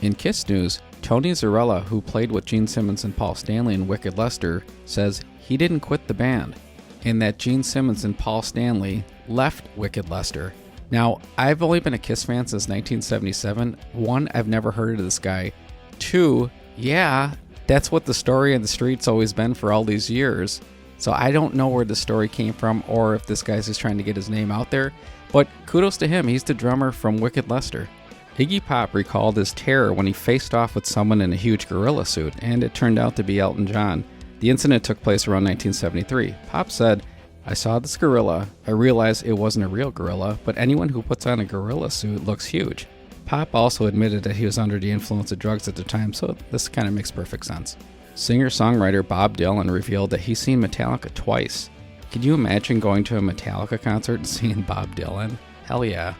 In Kiss news, Tony Zarella, who played with Gene Simmons and Paul Stanley in Wicked Lester, says he didn't quit the band, and that Gene Simmons and Paul Stanley left Wicked Lester. Now, I've only been a Kiss fan since 1977. 1, I've never heard of this guy. 2, yeah, that's what the story in the street's always been for all these years. So I don't know where the story came from or if this guy's just trying to get his name out there. But kudos to him, he's the drummer from Wicked Lester. Iggy Pop recalled his terror when he faced off with someone in a huge gorilla suit, and it turned out to be Elton John. The incident took place around 1973. Pop said, "I saw this gorilla. I realized it wasn't a real gorilla, but anyone who puts on a gorilla suit looks huge." Pop also admitted that he was under the influence of drugs at the time, so this kind of makes perfect sense. Singer-songwriter Bob Dylan revealed that he's seen Metallica twice. Could you imagine going to a Metallica concert and seeing Bob Dylan? Hell yeah.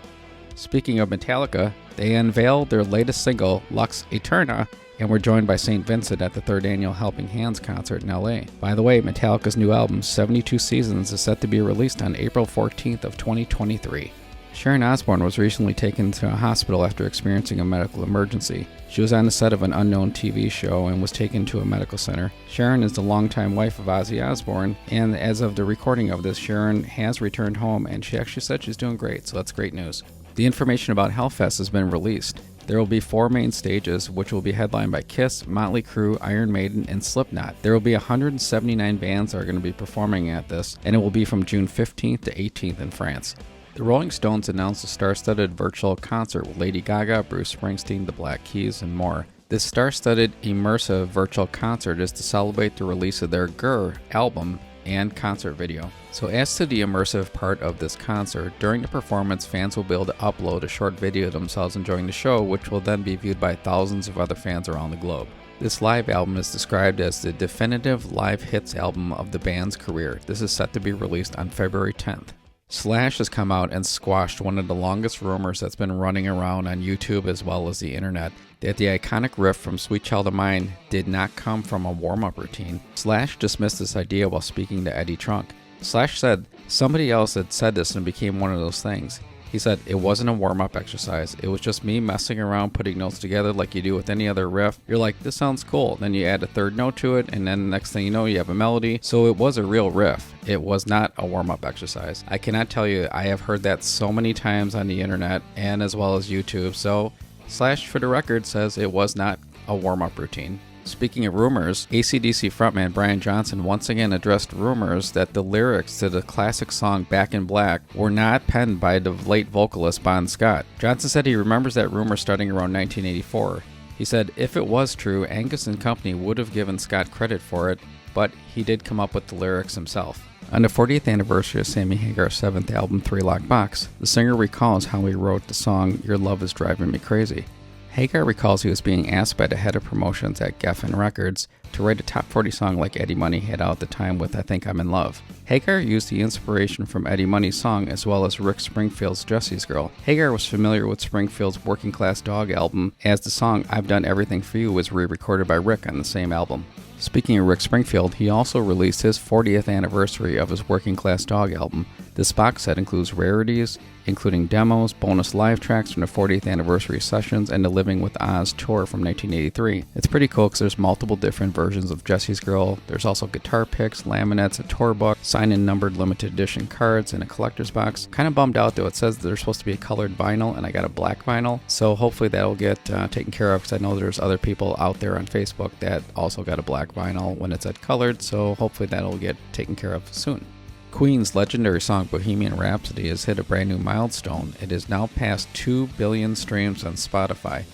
Speaking of Metallica, they unveiled their latest single, Lux Eterna, and were joined by St. Vincent at the 3rd annual Helping Hands concert in LA. By the way, Metallica's new album, 72 Seasons, is set to be released on April 14th of 2023. Sharon Osbourne was recently taken to a hospital after experiencing a medical emergency. She was on the set of an unknown TV show and was taken to a medical center. Sharon is the longtime wife of Ozzy Osbourne, and as of the recording of this, Sharon has returned home, and she actually said she's doing great, so that's great news. The information about Hellfest has been released. There will be 4 main stages, which will be headlined by Kiss, Motley Crue, Iron Maiden, and Slipknot. There will be 179 bands that are going to be performing at this, and it will be from June 15th to 18th in France. The Rolling Stones announced a star-studded virtual concert with Lady Gaga, Bruce Springsteen, the Black Keys, and more. This star-studded immersive virtual concert is to celebrate the release of their Grr album and concert video. So as to the immersive part of this concert, during the performance, fans will be able to upload a short video of themselves enjoying the show, which will then be viewed by thousands of other fans around the globe. This live album is described as the definitive live hits album of the band's career. This is set to be released on February 10th. Slash has come out and squashed one of the longest rumors that's been running around on YouTube as well as the internet, that the iconic riff from Sweet Child of Mine did not come from a warm-up routine. Slash dismissed this idea while speaking to Eddie Trunk. Slash said, "Somebody else had said this and it became one of those things." He said, "It wasn't a warm-up exercise. It was just me messing around putting notes together like you do with any other riff. You're like, this sounds cool. Then you add a third note to it, and then the next thing you know, you have a melody." So it was a real riff. It was not a warm-up exercise. I cannot tell you, I have heard that so many times on the internet and as well as YouTube. So Slash, for the record, says it was not a warm-up routine. Speaking of rumors, AC/DC frontman Brian Johnson once again addressed rumors that the lyrics to the classic song Back in Black were not penned by the late vocalist Bon Scott. Johnson said he remembers that rumor starting around 1984. He said if it was true, Angus and company would have given Scott credit for it, but he did come up with the lyrics himself. On the 40th anniversary of Sammy Hagar's 7th album, 3 Lock Box, the singer recalls how he wrote the song Your Love Is Driving Me Crazy. Hagar recalls he was being asked by the head of promotions at Geffen Records to write a top 40 song like Eddie Money had out at the time with I Think I'm in Love. Hagar used the inspiration from Eddie Money's song as well as Rick Springfield's Jesse's Girl. Hagar was familiar with Springfield's Working Class Dog album, as the song I've Done Everything For You was re-recorded by Rick on the same album. Speaking of Rick Springfield, he also released his 40th anniversary of his Working Class Dog album. This box set includes rarities, including demos, bonus live tracks from the 40th anniversary sessions, and the Living with Oz tour from 1983. It's pretty cool because there's multiple different versions of Jesse's Girl. There's also guitar picks, laminates, a tour book, signed and numbered limited edition cards, and a collector's box. Kind of bummed out though, it says there's supposed to be a colored vinyl, and I got a black vinyl. So hopefully that'll get taken care of, because I know there's other people out there on Facebook that also got a black vinyl when it's at colored, so hopefully that'll get taken care of soon. Queen's legendary song Bohemian Rhapsody has hit a brand new milestone. It is now past 2 billion streams on Spotify.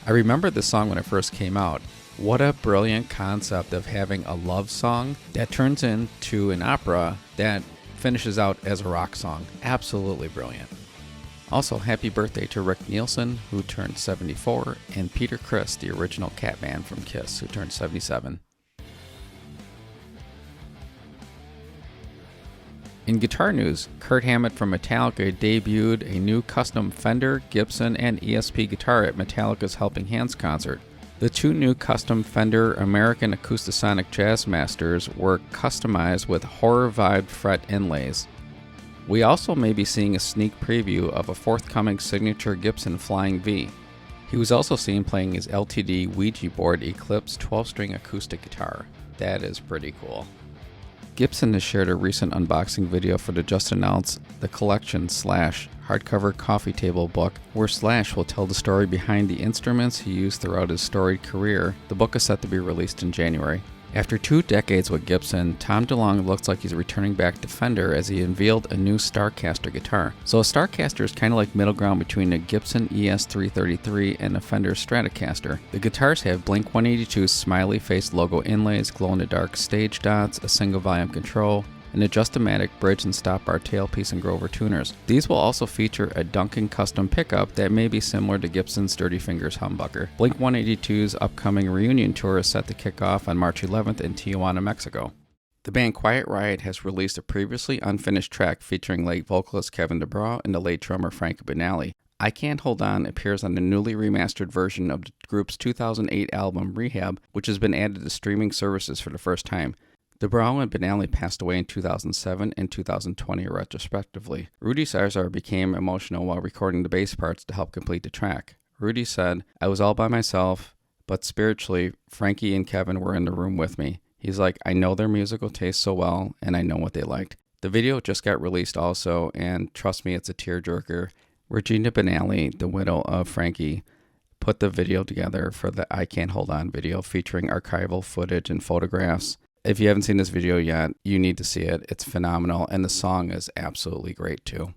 I remember this song when it first came out. What a brilliant concept of having a love song that turns into an opera that finishes out as a rock song. Absolutely brilliant. Also, happy birthday to Rick Nielsen, who turned 74, and Peter Criss, the original Catman from Kiss, who turned 77. In guitar news, Kirk Hammett from Metallica debuted a new custom Fender, Gibson, and ESP guitar at Metallica's Helping Hands concert. The 2 new custom Fender American Acoustasonic Jazzmasters were customized with horror-vibed fret inlays. We also may be seeing a sneak preview of a forthcoming signature Gibson Flying V. He was also seen playing his LTD Ouija board Eclipse 12-string acoustic guitar. That is pretty cool. Gibson has shared a recent unboxing video for the just announced The Collection / hardcover coffee table book, where Slash will tell the story behind the instruments he used throughout his storied career. The book is set to be released in January. After 2 decades with Gibson, Tom DeLonge looks like he's returning back to Fender as he unveiled a new Starcaster guitar. So a Starcaster is kind of like middle ground between a Gibson ES333 and a Fender Stratocaster. The guitars have Blink-182's smiley face logo inlays, glow-in-the-dark stage dots, a single volume control, an Adjust-O-Matic bridge and stop bar tailpiece and Grover tuners. These will also feature a Duncan custom pickup that may be similar to Gibson's Dirty Fingers humbucker. Blink-182's upcoming reunion tour is set to kick off on March 11th in Tijuana, Mexico. The band Quiet Riot has released a previously unfinished track featuring late vocalist Kevin DuBrow and the late drummer Frankie Banali. I Can't Hold On appears on the newly remastered version of the group's 2008 album Rehab, which has been added to streaming services for the first time. DuBrow and Banali passed away in 2007 and 2020 respectively. Rudy Sarzour became emotional while recording the bass parts to help complete the track. Rudy said, "I was all by myself, but spiritually, Frankie and Kevin were in the room with me. He's like, I know their musical taste so well, and I know what they liked." The video just got released also, and trust me, it's a tearjerker. Regina Banali, the widow of Frankie, put the video together for the I Can't Hold On video featuring archival footage and photographs. If you haven't seen this video yet, you need to see it. It's phenomenal, and the song is absolutely great too.